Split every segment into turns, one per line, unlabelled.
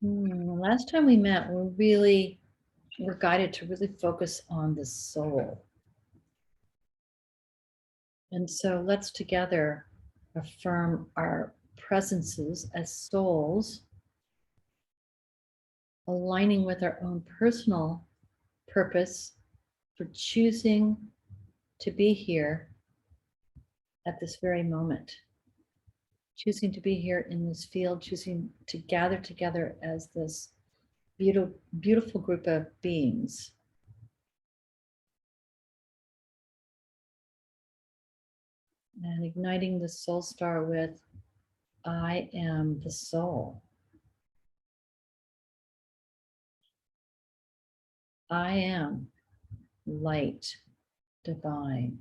Last time we met, we're guided to really focus on the soul. And so let's together affirm our presences as souls, aligning with our own personal purpose for choosing to be here at this very moment, choosing to be here in this field, choosing to gather together as this beautiful group of beings. And igniting the soul star with, I am the soul. I am light divine.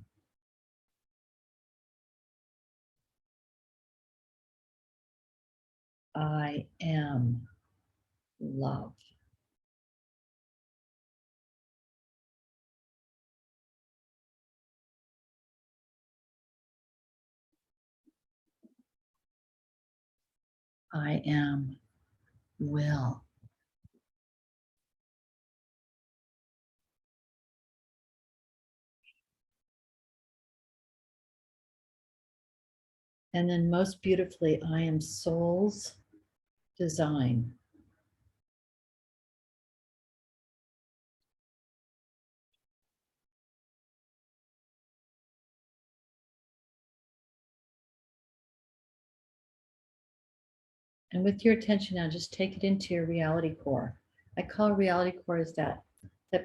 I am love. I am will. And then most beautifully, I am soul's design. And with your attention now, just take it into your reality core. I call reality core as that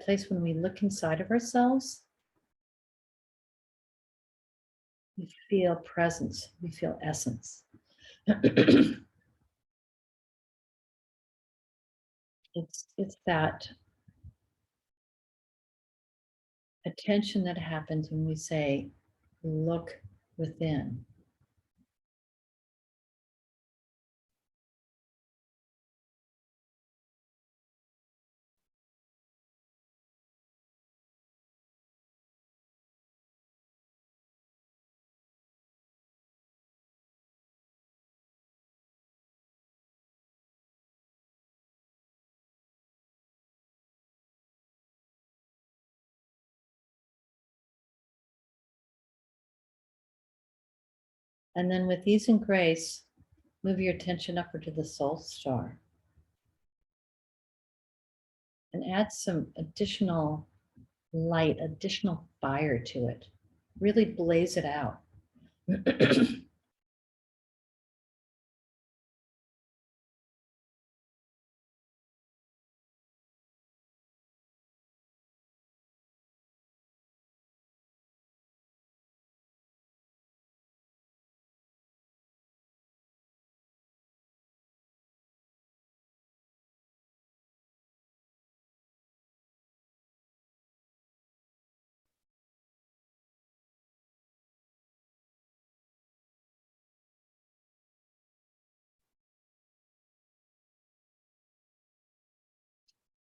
place when we look inside of ourselves, we feel presence, we feel essence. It's that attention that happens when we say, look within. And then with ease and grace, move your attention upward to the soul star and add some additional light, additional fire to it. Really blaze it out.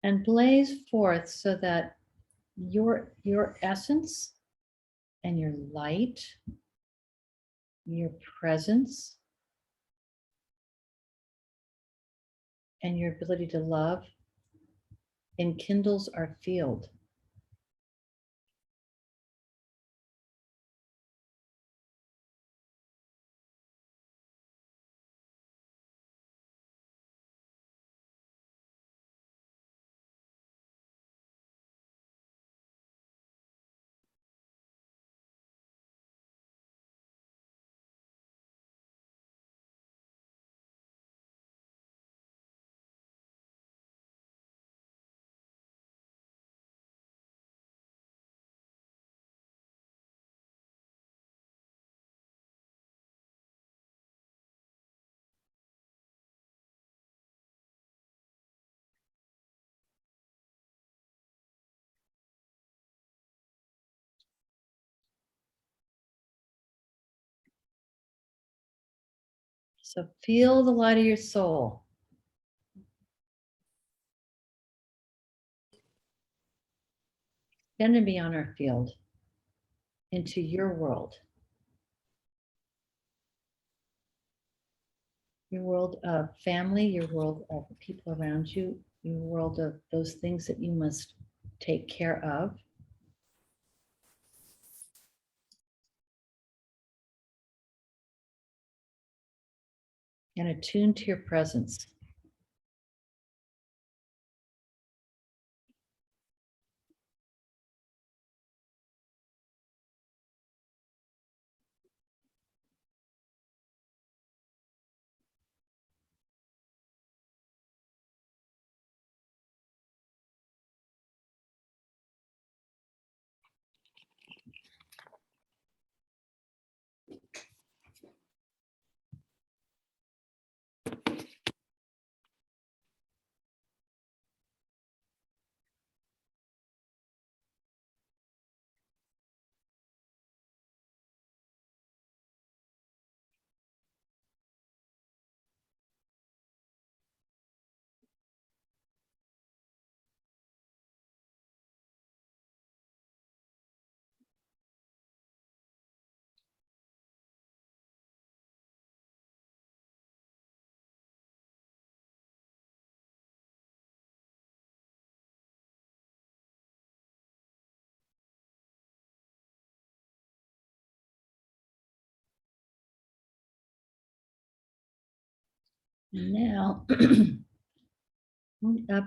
And blaze forth so that your essence and your light, your presence, and your ability to love enkindles our field. So feel the light of your soul. Extend beyond our field into your world. your world of family, your world of the people around you, your world of those things that you must take care of. And attune to your presence. And now,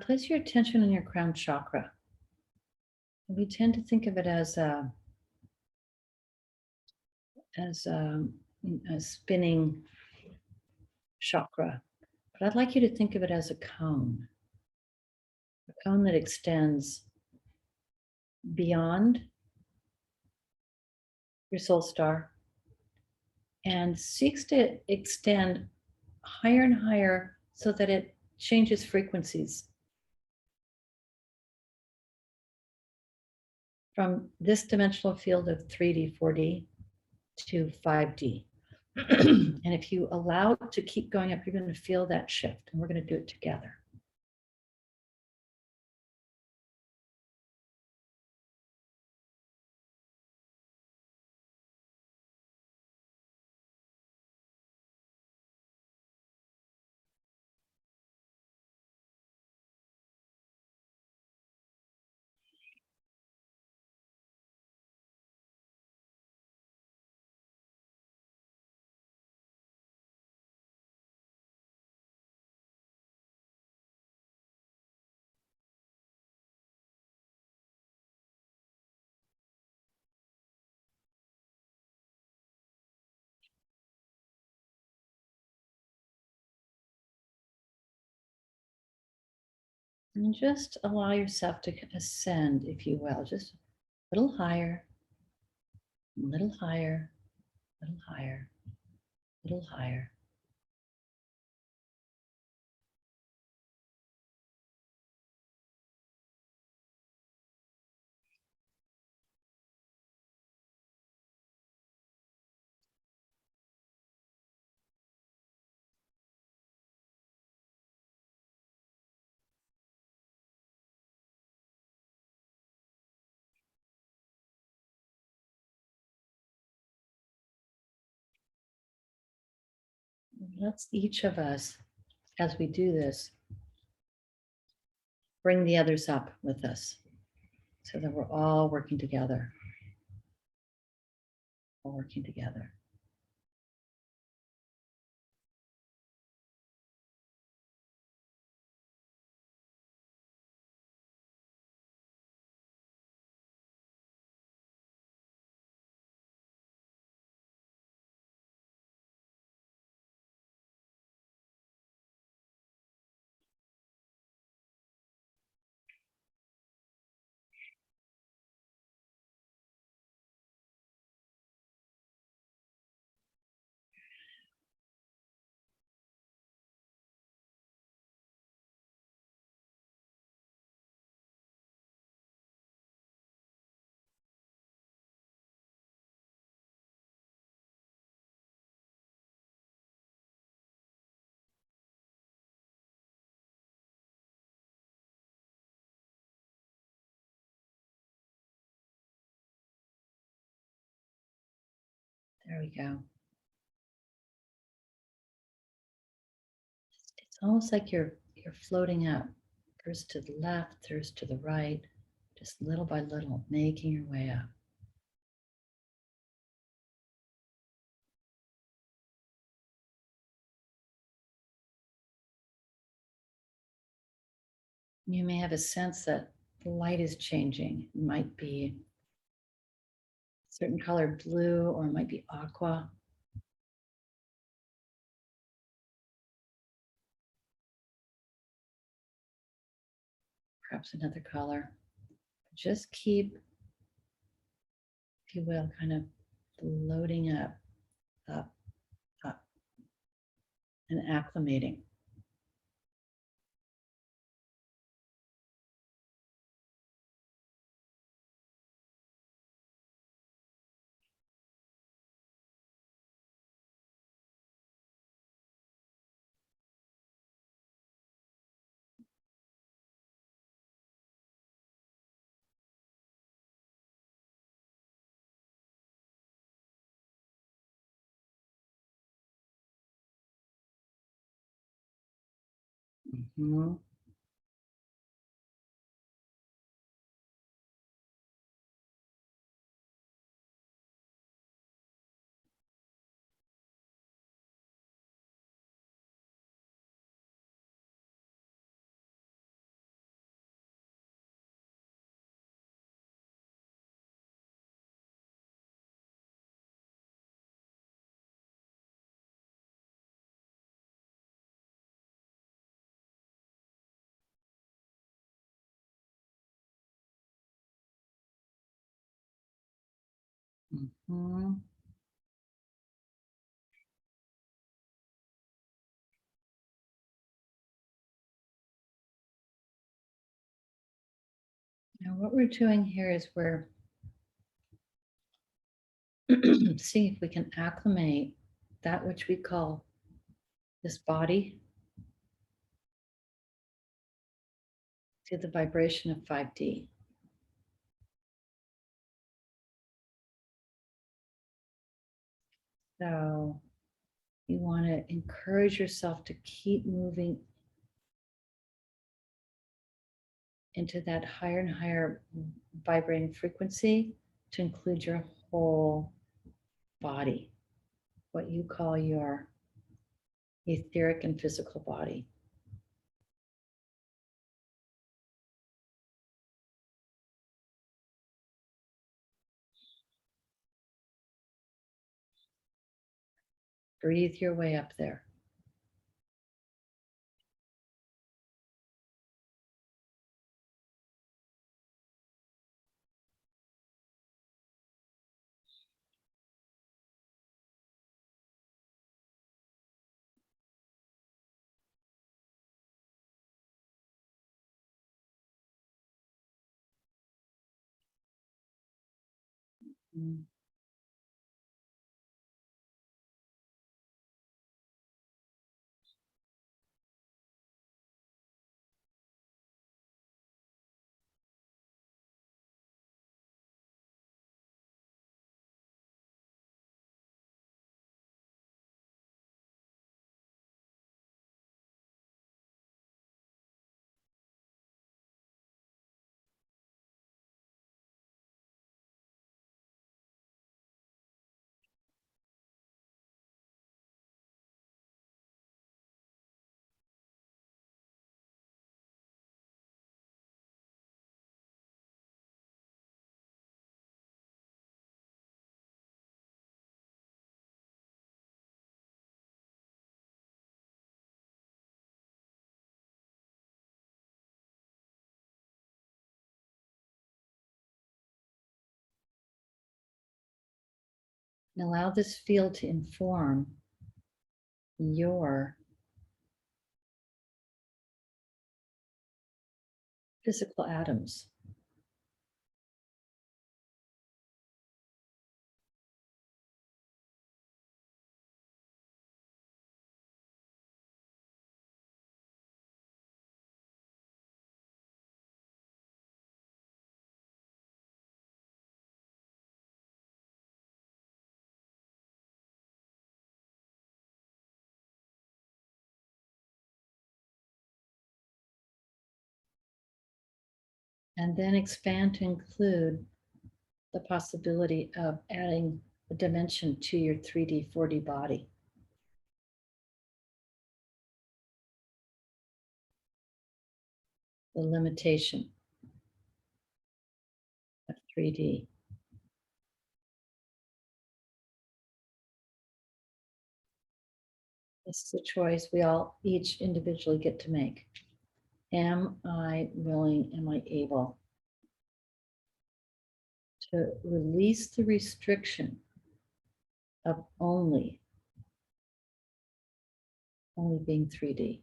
place your attention on your crown chakra. We tend to think of it as as a spinning chakra, but I'd like you to think of it as a cone that extends beyond your soul star and seeks to extend higher and higher so that it changes frequencies from this dimensional field of 3D, 4D to 5D. And if you allow it to keep going up, you're going to feel that shift, and we're going to do it together. And just allow yourself to ascend, if you will, just a little higher, a little higher, a little higher, a little higher. Let's each of us, as we do this, bring the others up with us so that we're all working together. All working together. There we go. almost like you're floating up, first to the left, first to the right, just little by little, making your way up. You may have a sense that the light is changing. It might be a certain color blue, or it might be aqua. Perhaps another color. Just keep, if you will, kind of floating up, up, up, and acclimating. Mhm. Mhm. Now, what we're doing here is we're seeing if we can acclimate that which we call this body to the vibration of 5D. So you want to encourage yourself to keep moving into that higher and higher vibrating frequency to include your whole body, what you call your etheric and physical body. Breathe your way up there. Mm. And allow this field to inform your physical atoms. And then expand to include the possibility of adding a dimension to your 3D, 4D body. The limitation of 3D. This is a choice we all each individually get to make. Am I willing, am I able to release the restriction of only being 3D?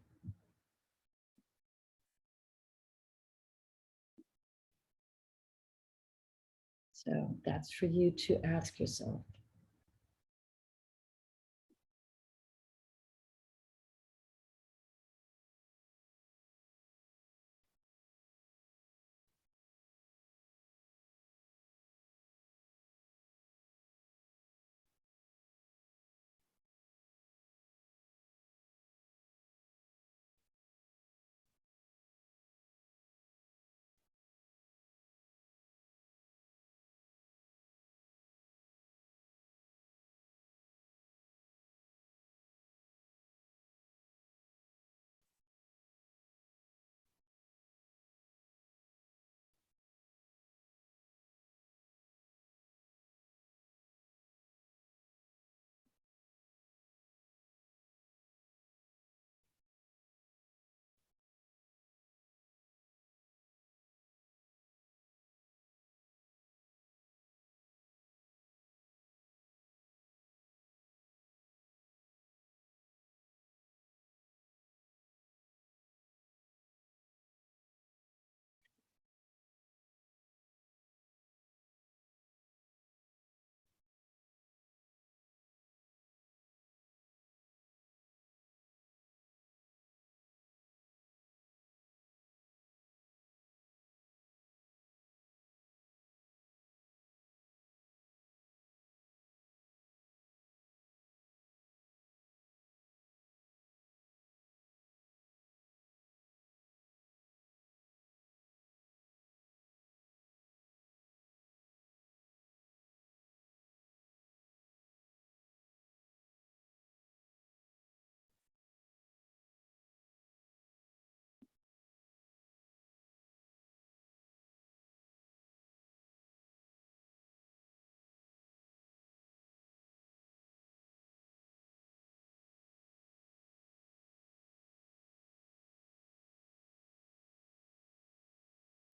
So that's for you to ask yourself.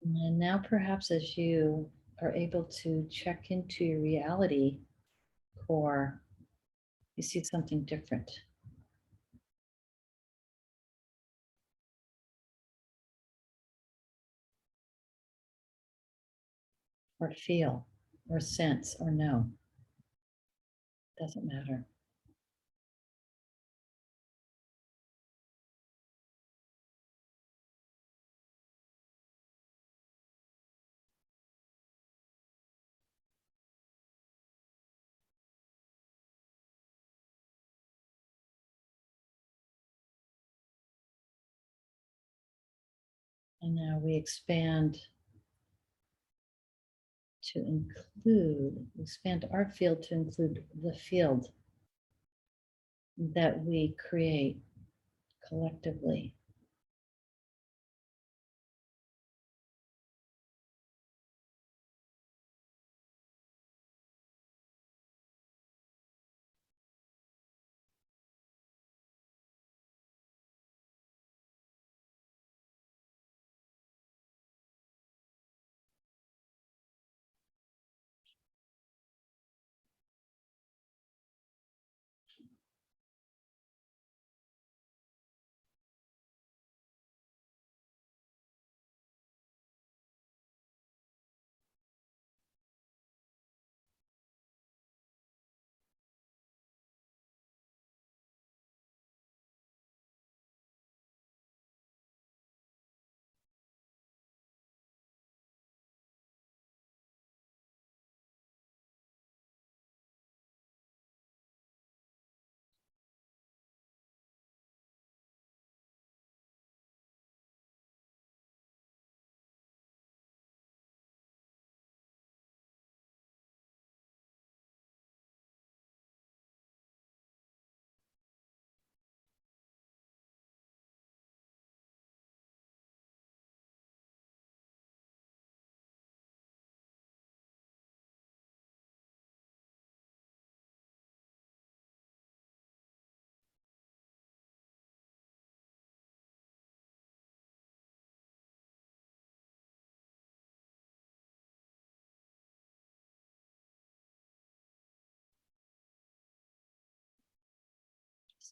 And now perhaps as you are able to check into your reality core, you see something different. Or feel, or sense, or know. Doesn't matter. And now we expand to expand our field to include the field that we create collectively.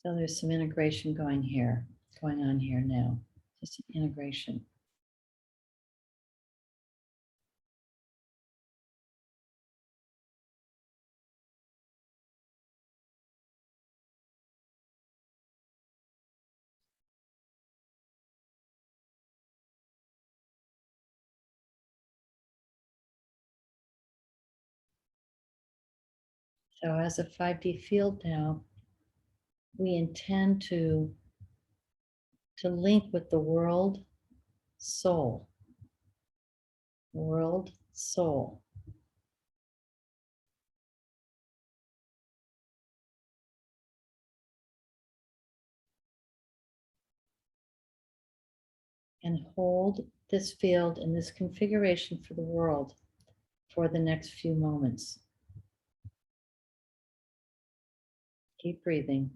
So there's some integration going on here now. Just an integration. So as a 5D field now, we intend to link with the world soul. World soul. And hold this field and this configuration for the world for the next few moments. Keep breathing.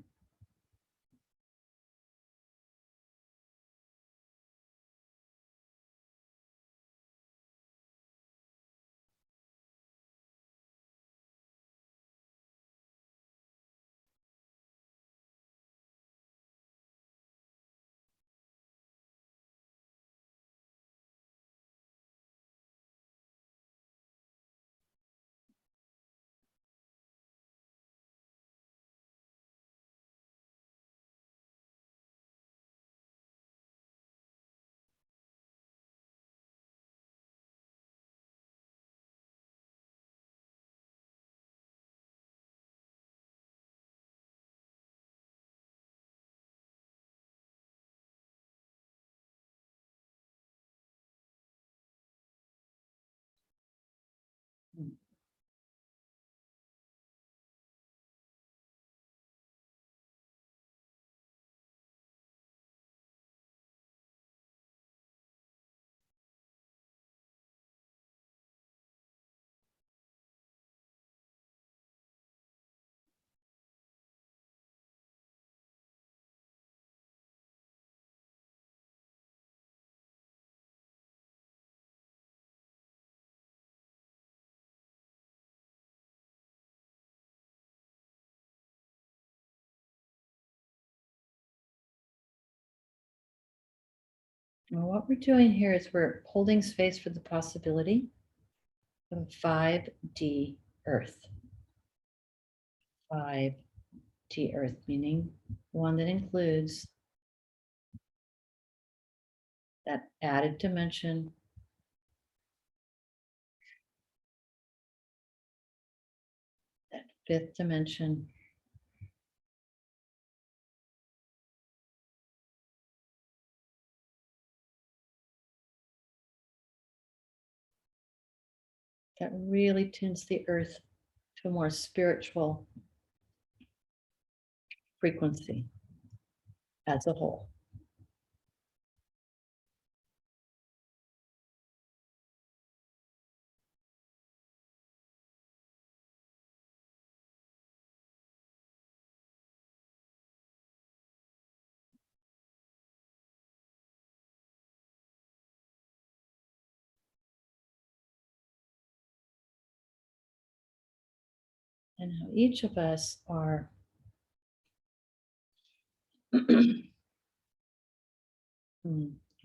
Now what we're doing here is we're holding space for the possibility of 5D Earth. 5D Earth, meaning one that includes that added dimension, that fifth dimension, that really tunes the earth to a more spiritual frequency as a whole. And how each of us are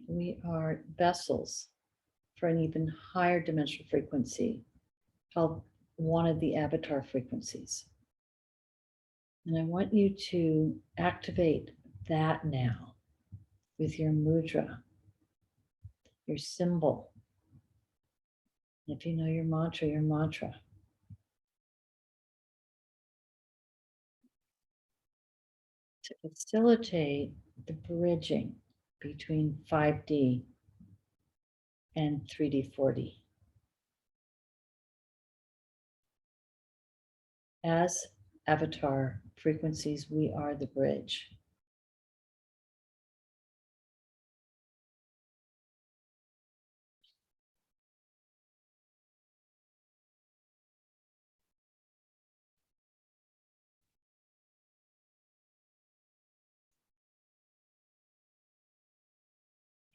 we are vessels for an even higher dimensional frequency called one of the avatar frequencies. And I want you to activate that now with your mudra, your symbol. If you know your mantra, to facilitate the bridging between 5D and 3D, 4D. As avatar frequencies, we are the bridge.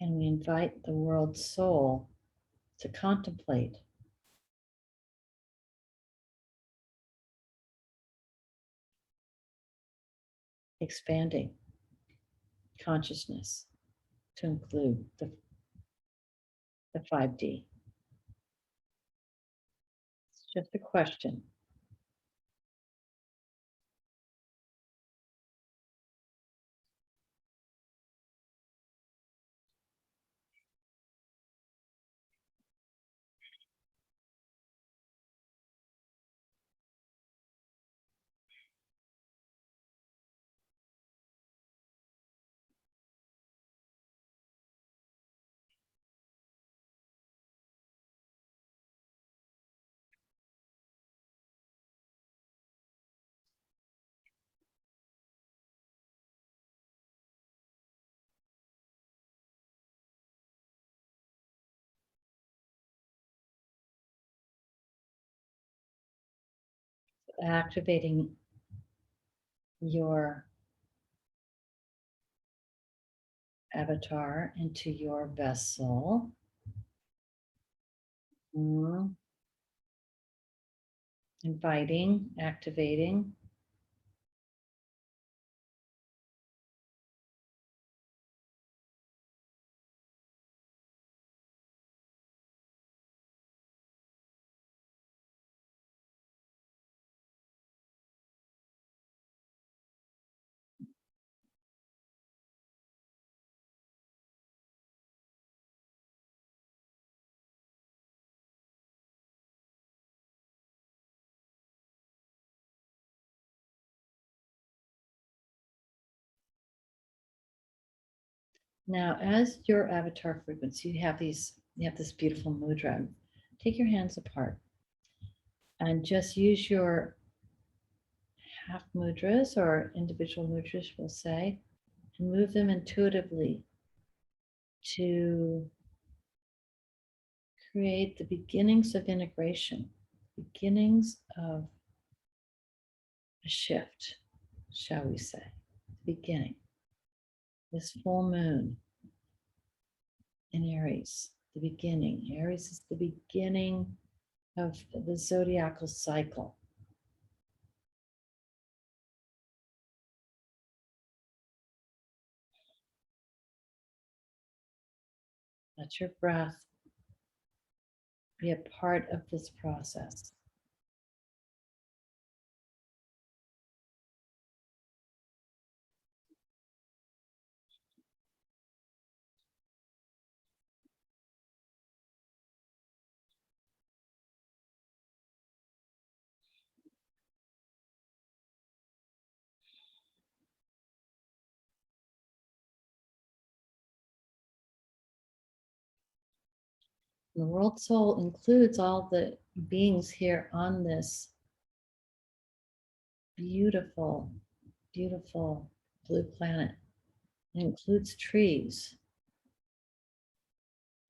And we invite the world soul to contemplate expanding consciousness to include the 5D. It's just a question. Activating your avatar into your vessel. Inviting, activating. Now, as your avatar frequency, you have this beautiful mudra. Take your hands apart and just use your half mudras or individual mudras, we'll say, and move them intuitively to create the beginnings of integration, beginnings of a shift, shall we say, beginning. This full moon in Aries, the beginning. Aries is the beginning of the zodiacal cycle. Let your breath be a part of this process. The world soul includes all the beings here on this beautiful, beautiful blue planet. It includes trees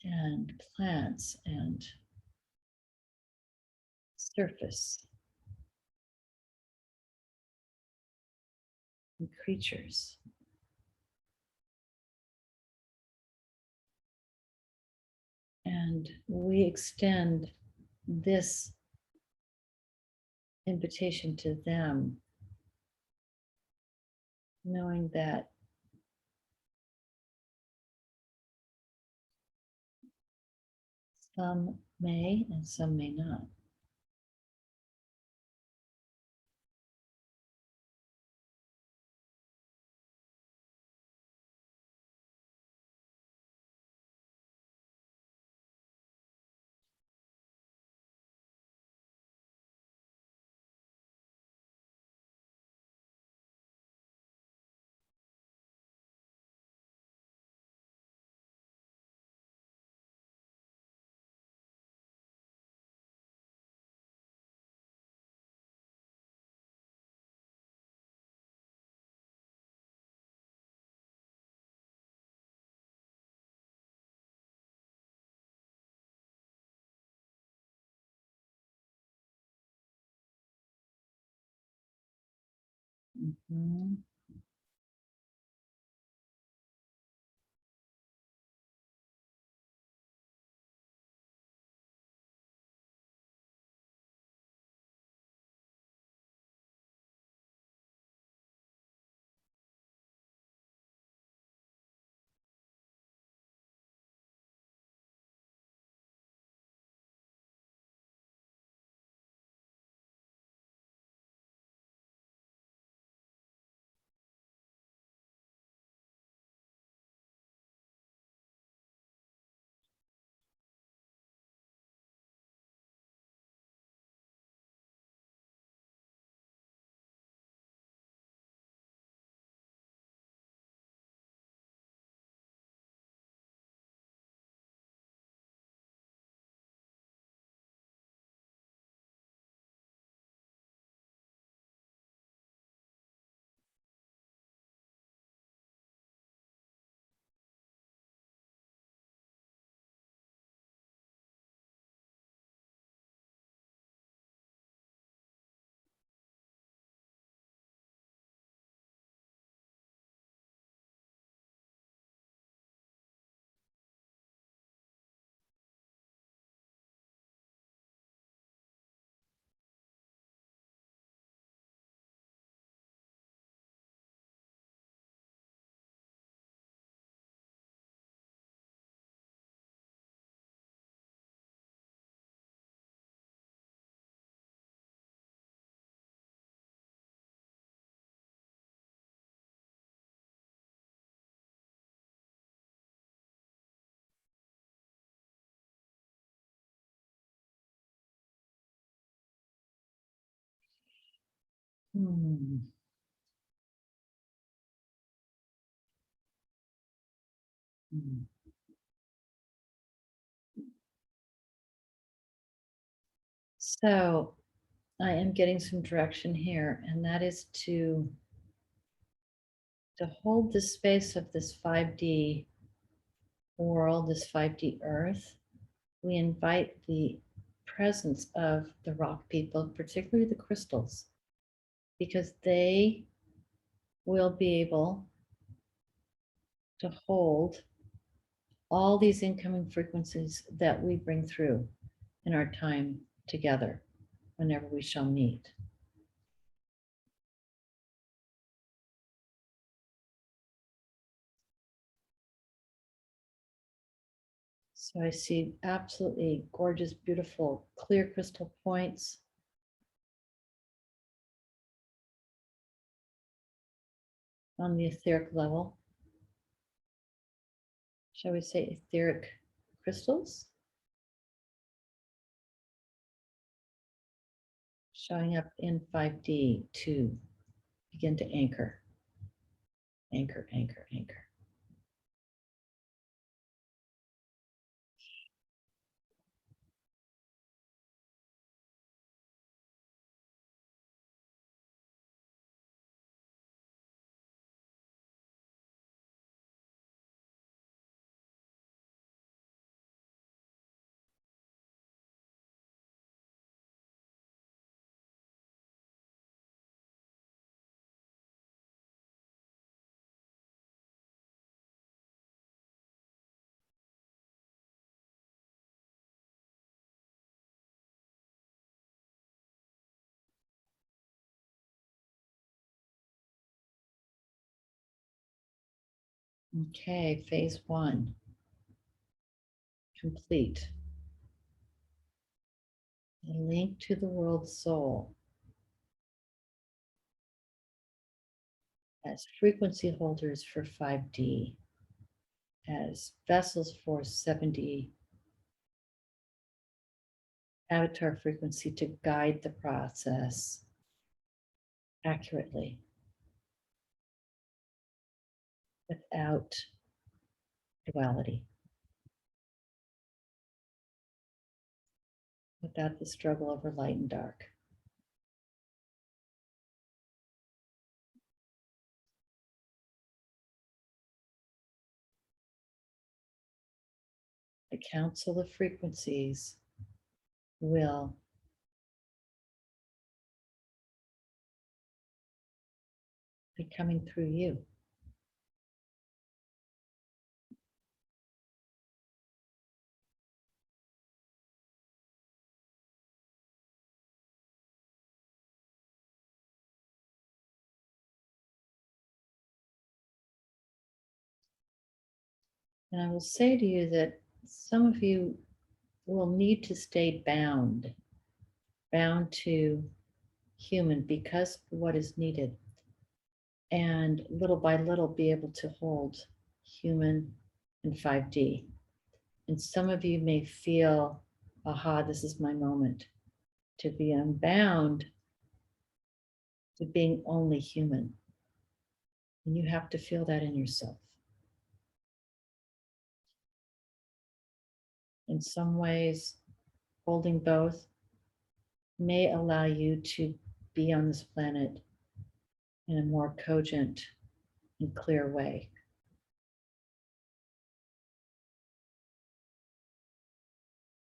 and plants and surface and creatures. And we extend this invitation to them, knowing that some may and some may not. Mhm. Hmm. Hmm. So I am getting some direction here, and that is to hold the space of this 5D world, this 5D earth. We invite the presence of the rock people, particularly the crystals, because they will be able to hold all these incoming frequencies that we bring through in our time together whenever we shall meet. So I see absolutely gorgeous, beautiful, clear crystal points. On the etheric level. Shall we say etheric crystals? Showing up in 5D to begin to anchor, anchor, anchor, anchor. Okay, phase one, complete. A link to the world soul as frequency holders for 5D, as vessels for 7D, avatar frequency to guide the process accurately without duality, without the struggle over light and dark. The council of frequencies will be coming through you. And I will say to you that some of you will need to stay bound to human because of what is needed. And little by little be able to hold human and 5D. And some of you may feel, aha, this is my moment to be unbound to being only human. And you have to feel that in yourself. In some ways, holding both may allow you to be on this planet in a more cogent and clear way.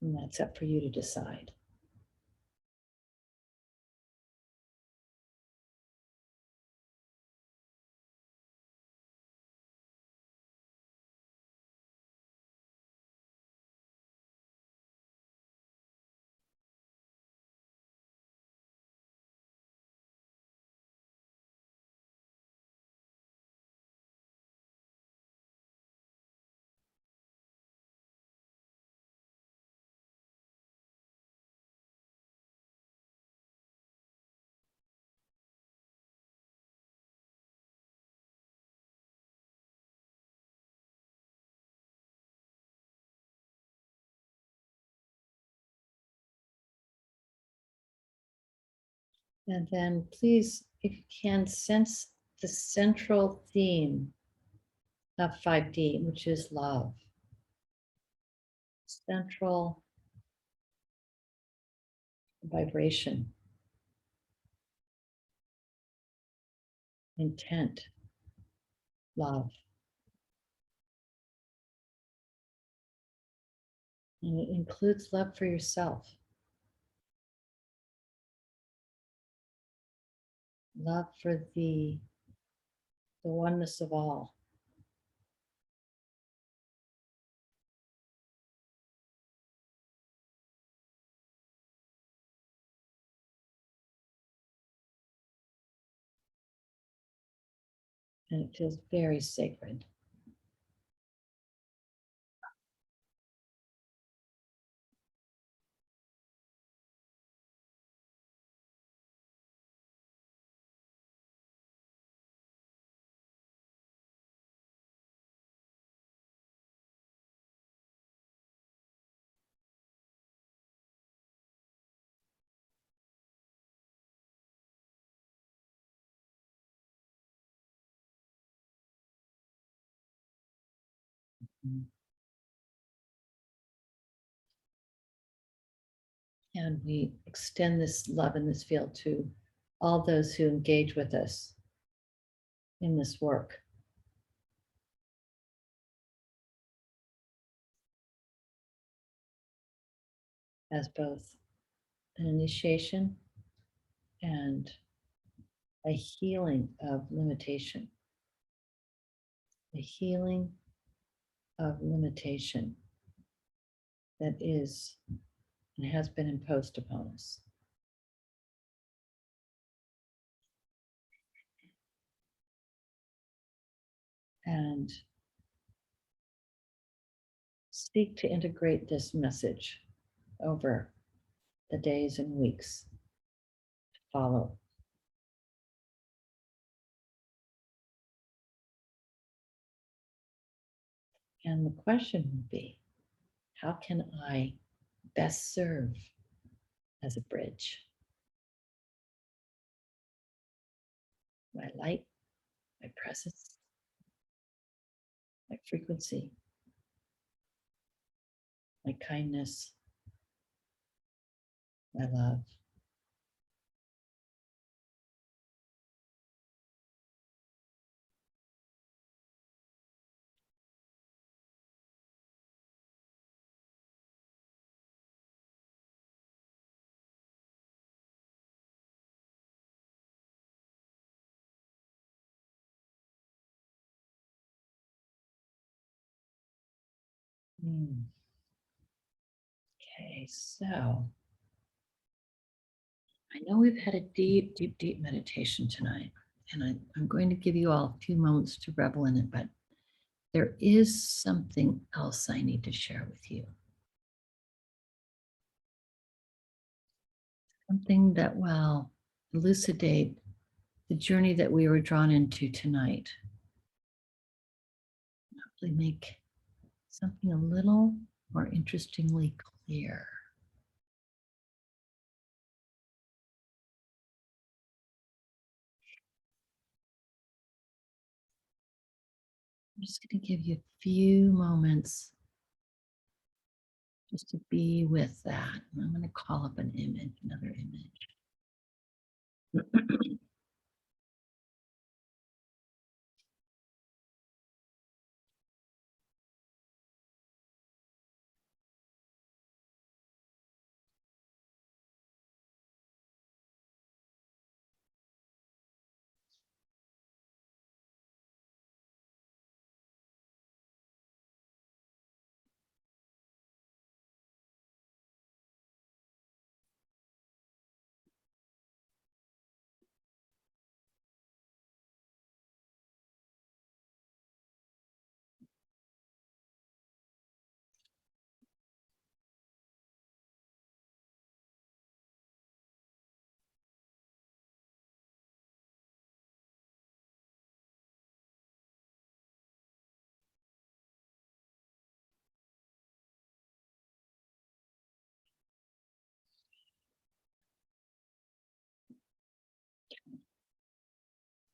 And that's up for you to decide. And then please if you can, sense the central theme of 5D, which is love. Central vibration, intent, love. And it includes love for yourself, love for the oneness of all. And it feels very sacred. And we extend this love and this field to all those who engage with us in this work. As both an initiation and a healing of limitation. A healing of limitation that is and has been imposed upon us. And seek to integrate this message over the days and weeks to follow. And the question would be, how can I best serve as a bridge? My light, my presence, my frequency, my kindness, my love. Okay, so I know we've had a deep, deep, deep meditation tonight, and I'm going to give you all a few moments to revel in it, but there is something else I need to share with you. Something that will elucidate the journey that we were drawn into tonight. Hopefully make something a little more interestingly clear. I'm just going to give you a few moments just to be with that. And I'm going to call up an image, another image.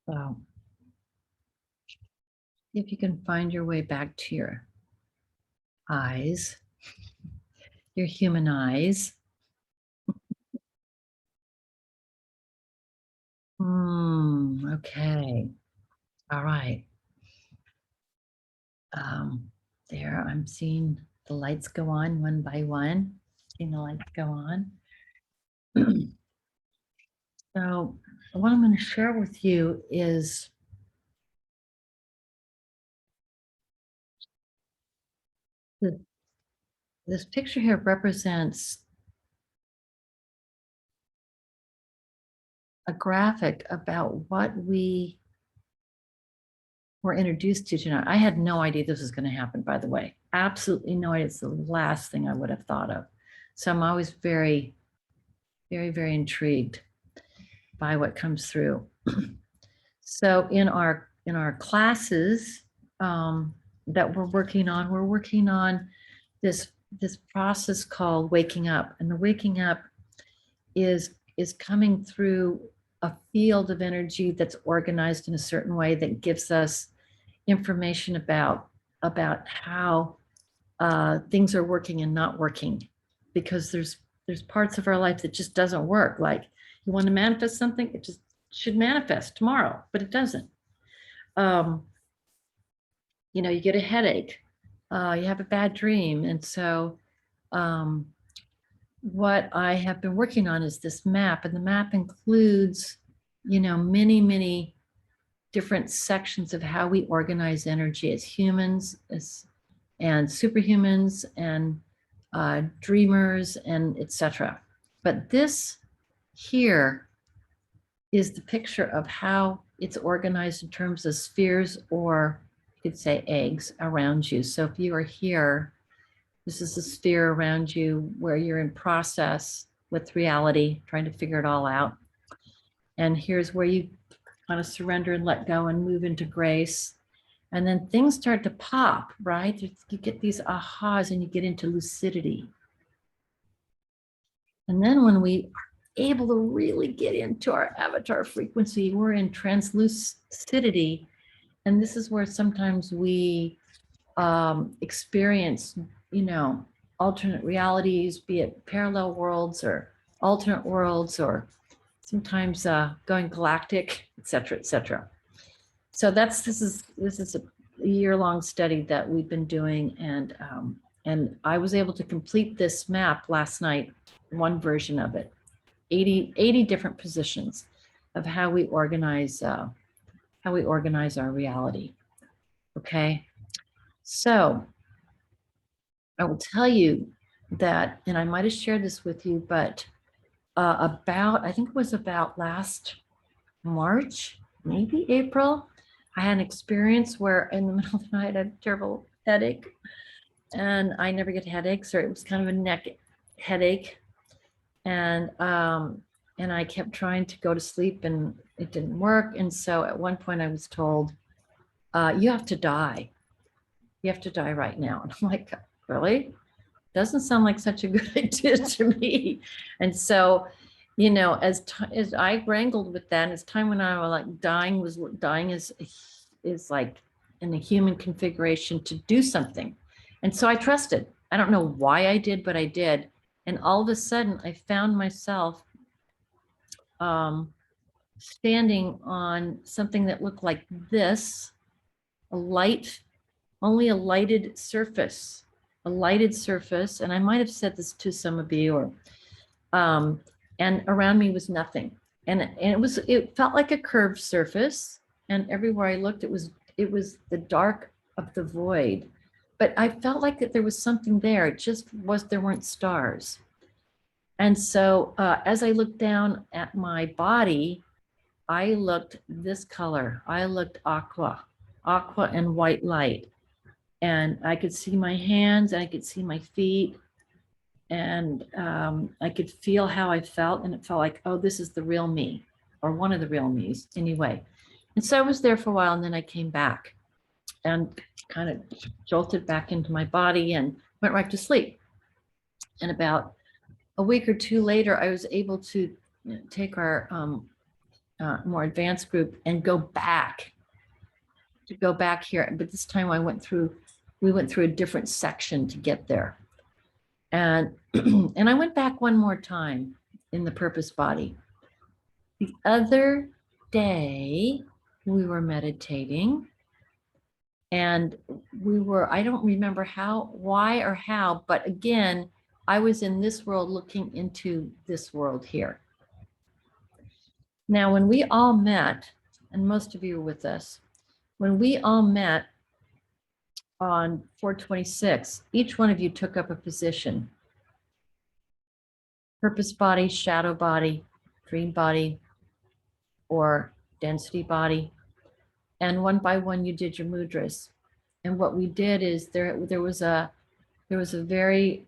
So if you can find your way back to your eyes, your human eyes. Okay. All right. There, I'm seeing the lights go on one by one. Seeing the lights go on. So what I'm going to share with you is this picture here represents a graphic about what we were introduced to tonight. I had no idea this was going to happen, by the way. Absolutely no idea. It's the last thing I would have thought of. So I'm always very, very, very intrigued by what comes through. So in our classes that we're working on this process called waking up, and the waking up is coming through a field of energy that's organized in a certain way that gives us information about how things are working and not working, because there's parts of our life that just doesn't work. Like, you want to manifest something, it just should manifest tomorrow, but it doesn't. You get a headache, you have a bad dream. And so what I have been working on is this map, and the map includes, many different sections of how we organize energy as humans, and superhumans, and dreamers, and etc. But this here is the picture of how it's organized in terms of spheres, or you could say eggs around you. So if you are here, this is a sphere around you where you're in process with reality, trying to figure it all out. And here's where you kind of surrender and let go and move into grace. And then things start to pop, right? You get these ahas and you get into lucidity. And then when we are able to really get into our avatar frequency, we're in translucidity. And this is where sometimes we experience, alternate realities, be it parallel worlds or alternate worlds, or sometimes going galactic, et cetera, et cetera. So this is a year-long study that we've been doing, and I was able to complete this map last night, one version of it, 80 different positions of how we organize our reality. Okay, so I will tell you that, and I might have shared this with you, but I think it was about last March, maybe April, I had an experience where in the middle of the night I had a terrible headache, and I never get headaches, or it was kind of a neck headache, and I kept trying to go to sleep and it didn't work. And so at one point I was told, you have to die. You have to die right now. And I'm like, really? Doesn't sound like such a good idea to me. And so, as I wrangled with that, as time went on, I was like, dying is like in a human configuration to do something. And so I trusted. I don't know why I did, but I did. And all of a sudden I found myself standing on something that looked like this, only a lighted surface. And I might have said this to some of you, or and around me was nothing. And it felt like a curved surface, and everywhere I looked, it was the dark of the void. But I felt like that there was something there. It just there weren't stars. And so as I looked down at my body, I looked this color. I looked aqua and white light. And I could see my hands, and I could see my feet, and I could feel how I felt, and it felt like, oh, this is the real me, or one of the real me's anyway. And so I was there for a while, and then I came back and kind of jolted back into my body and went right to sleep. And about a week or two later, I was able to take our more advanced group and go back here. But this time we went through a different section to get there. And, and I went back one more time in the purpose body. The other day we were meditating and I don't remember why or how, but again, I was in this world looking into this world here. Now, when we all met, and most of you were with us, when we all met on 4/26, each one of you took up a position. Purpose body, shadow body, dream body, or density body. And one by one, you did your mudras. And what we did is there was a very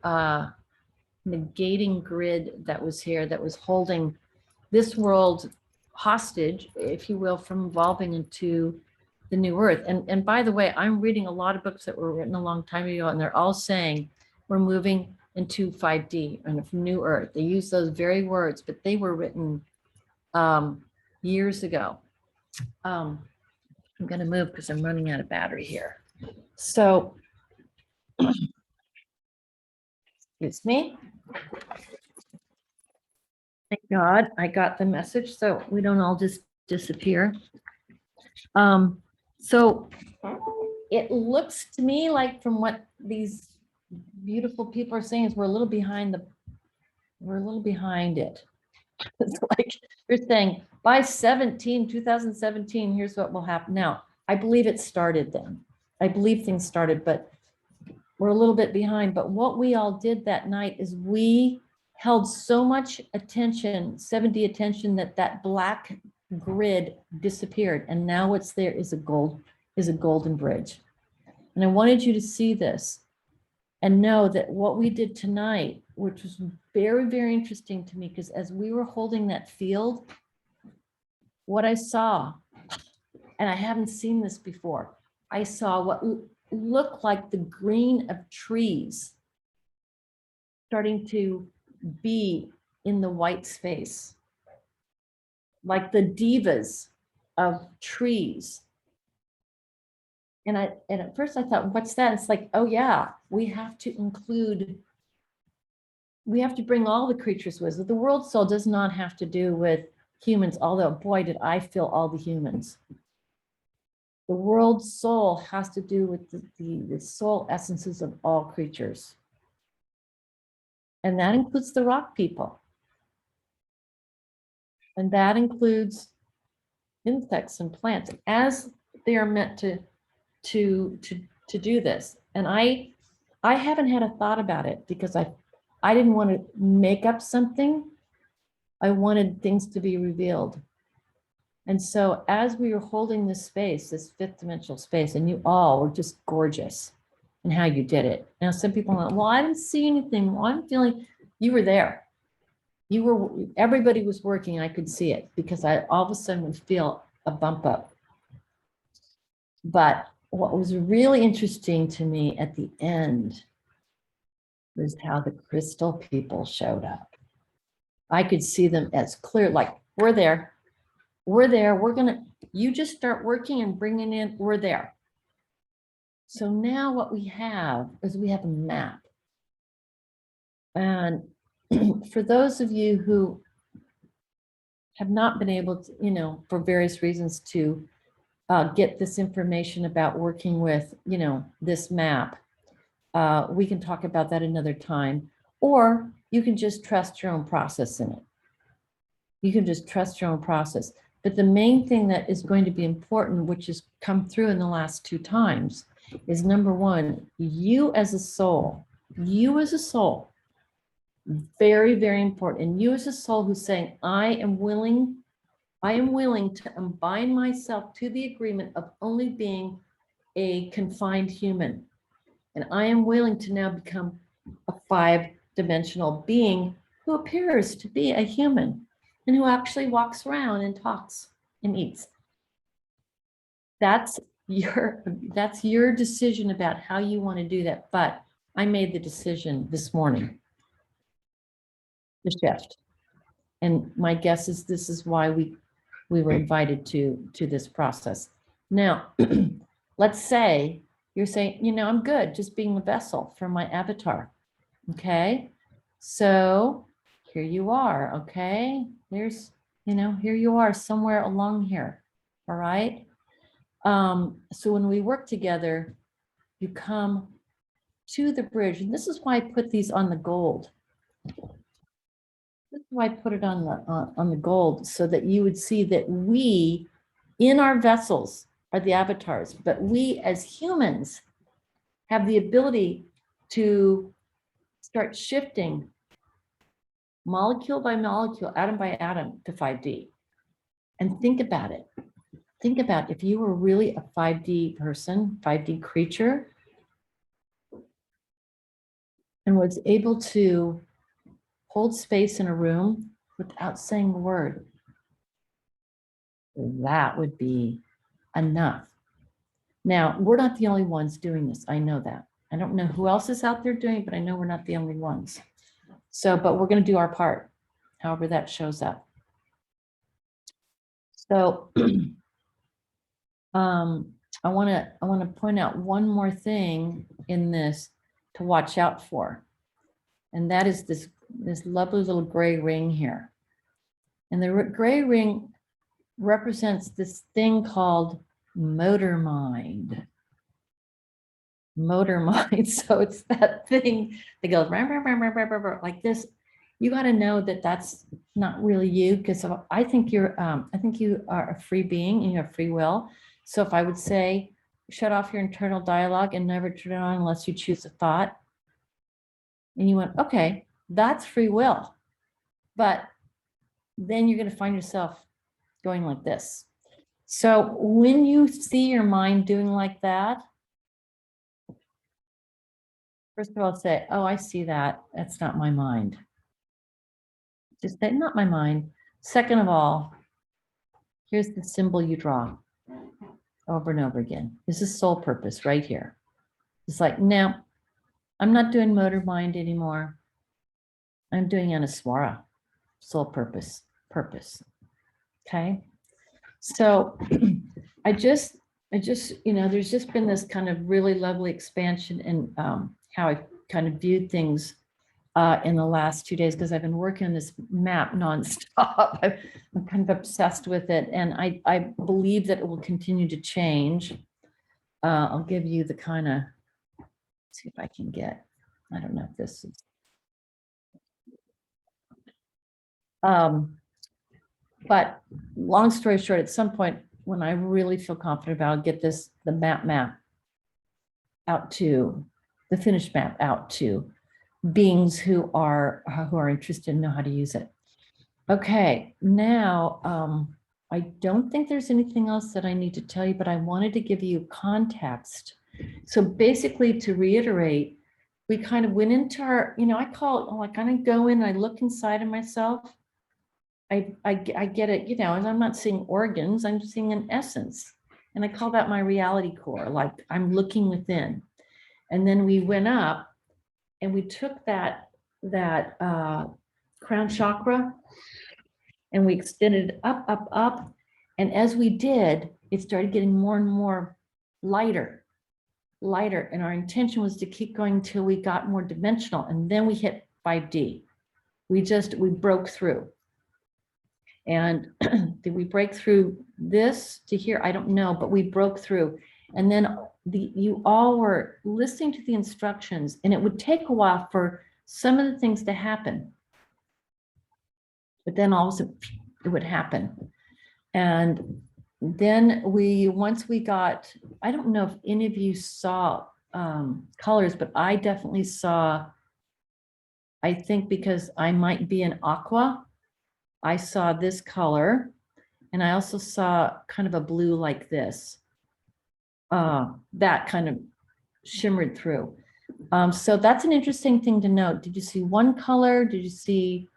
negating grid that was here that was holding this world hostage, if you will, from evolving into the new earth. And by the way, I'm reading a lot of books that were written a long time ago, and they're all saying we're moving into 5D and new earth. They use those very words, but they were written years ago. I'm going to move because I'm running out of battery here. So, excuse me. Thank God I got the message so we don't all just disappear. So it looks to me like from what these beautiful people are saying is we're a little behind it. It's like you're saying by 2017, here's what will happen. Now, I believe it started then. I believe things started, but we're a little bit behind. But what we all did that night is we held so much attention, 7D attention, that black grid disappeared. And now what's there is a golden bridge. And I wanted you to see this and know that what we did tonight, which was very, very interesting to me, because as we were holding that field, what I saw, and I haven't seen this before, I saw what looked like the green of trees starting to be in the white space, like the divas of trees. And at first I thought, what's that? It's like, oh yeah, we have to bring all the creatures with us. The world soul does not have to do with humans, although boy, did I feel all the humans. The world soul has to do with the soul essences of all creatures. And that includes the rock people. And that includes insects and plants as they are meant to do this. And I haven't had a thought about it because I didn't want to make up something. I wanted things to be revealed. And so as we were holding this space, this fifth dimensional space, and you all were just gorgeous in how you did it. Now, some people are like, well, I didn't see anything. Well, I'm feeling you were there. Everybody was working. I could see it because I all of a sudden would feel a bump up. But what was really interesting to me at the end was how the crystal people showed up. I could see them as clear, like, we're there. We're there. You just start working and bringing in, we're there. So now what we have is we have a map. And for those of you who have not been able to, for various reasons to get this information about working with, this map, we can talk about that another time, or you can just trust your own process in it. You can just trust your own process. But the main thing that is going to be important, which has come through in the last 2 times, is number one, you as a soul, very, very important. And you as a soul who's saying, I am willing to bind myself to the agreement of only being a confined human. And I am willing to now become a 5-dimensional being who appears to be a human and who actually walks around and talks and eats. That's your decision about how you want to do that. But I made the decision this morning to shift. And my guess is this is why we we were invited to this process. Now, let's say you're saying, you know, I'm good just being the vessel for my avatar. Okay. So here you are. Okay. There's, you know, here you are somewhere along here. All right. So when we work together, you come to the bridge. And this is why I put these on the gold. This is why I put it on the gold, so that you would see that we in our vessels are the avatars, but we as humans have the ability to start shifting molecule by molecule, atom by atom to 5D. And think about it. Think about if you were really a 5D person, 5D creature, and was able to hold space in a room without saying a word. That would be enough. Now, we're not the only ones doing this. I know that. I don't know who else is out there doing it, but I know we're not the only ones. So, but we're going to do our part, however that shows up. So, I want to point out one more thing in this to watch out for. And that is this lovely little gray ring here. And the gray ring represents this thing called motor mind. Motor mind. So it's that thing that goes like this. You got to know that that's not really you, because I think you are a free being and you have free will. So if I would say, shut off your internal dialogue and never turn it on unless you choose a thought, and you went, okay, that's free will. But then you're going to find yourself going like this. So when you see your mind doing like that, first of all, say, oh, I see that. That's not my mind. Just say, not my mind. Second of all, here's the symbol you draw over and over again. This is soul purpose right here. It's like, no, I'm not doing motor mind anymore. I'm doing Anuswara, soul purpose. Okay. So I just, you know, there's just been this kind of really lovely expansion in how I kind of viewed things in the last 2 days, because I've been working on this map nonstop. I'm kind of obsessed with it, and I believe that it will continue to change. I'll give you the kind of, see if I can get, I don't know if this is, but long story short, at some point when I really feel confident about it, I'll get this, the map out to, the finished map out to beings who are interested and know how to use it. Okay, now I don't think there's anything else that I need to tell you, but I wanted to give you context. So basically, to reiterate, we kind of went into our, you know, I call it, I kind of go in, I look inside of myself. I get it, you know, and I'm not seeing organs, I'm seeing an essence. And I call that my reality core, like I'm looking within. And then we went up and we took that crown chakra and we extended up. And as we did, it started getting more and more lighter. And our intention was to keep going until we got more dimensional. And then we hit 5D. We broke through. And did we break through this to here? I don't know, but we broke through. And then you all were listening to the instructions, and it would take a while for some of the things to happen. But then all of a sudden it would happen. And then once we got, I don't know if any of you saw colors, but I definitely saw, I think because I might be an aqua, I saw this color, and I also saw kind of a blue like this. That kind of shimmered through. So that's an interesting thing to note. Did you see one color? Did you see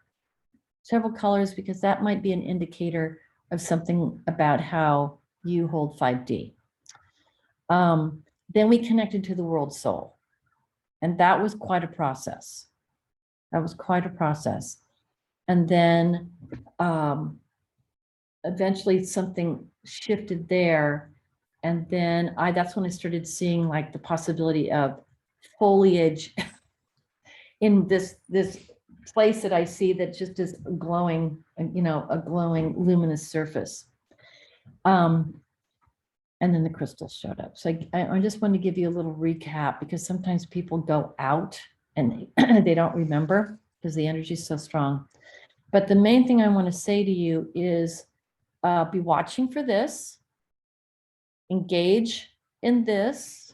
several colors? Because that might be an indicator of something about how you hold 5D. Then we connected to the world soul. And that was quite a process. And then eventually something shifted there. And then that's when I started seeing like the possibility of foliage in this place that I see that just is glowing, you know, a glowing luminous surface. And then the crystals showed up. So I just wanted to give you a little recap, because sometimes people go out and they don't remember because the energy is so strong. But the main thing I want to say to you is be watching for this, engage in this,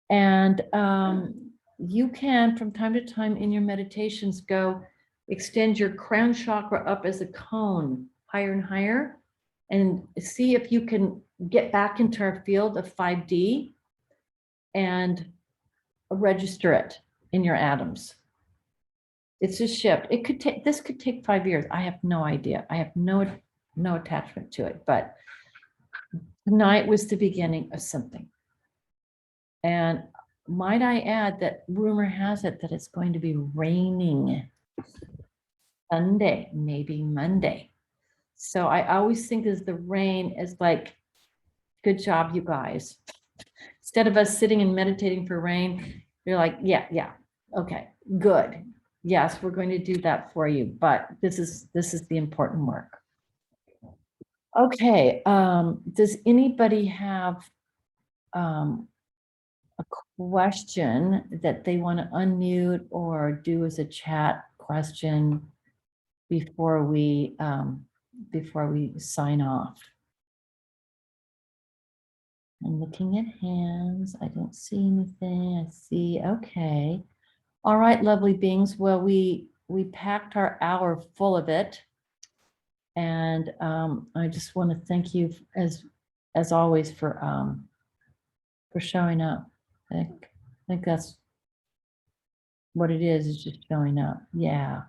and you can, from time to time in your meditations, go extend your crown chakra up as a cone, higher and higher, and see if you can get back into our field of 5D and register it in your atoms. It's a shift. It could take, this could take 5 years. I have no idea. I have no attachment to it, but tonight was the beginning of something. And might I add that rumor has it that it's going to be raining Sunday, maybe Monday. So I always think as the rain is like, good job, you guys. Instead of us sitting and meditating for rain, you're like, yeah, okay, good. Yes, we're going to do that for you, but this is the important work. Okay, does anybody have a question that they want to unmute or do as a chat question before we sign off? I'm looking at hands. I don't see anything. I see, okay. All right, lovely beings. Well, we packed our hour full of it. And I just want to thank you as always for showing up. I think that's what it is just showing up. Yeah.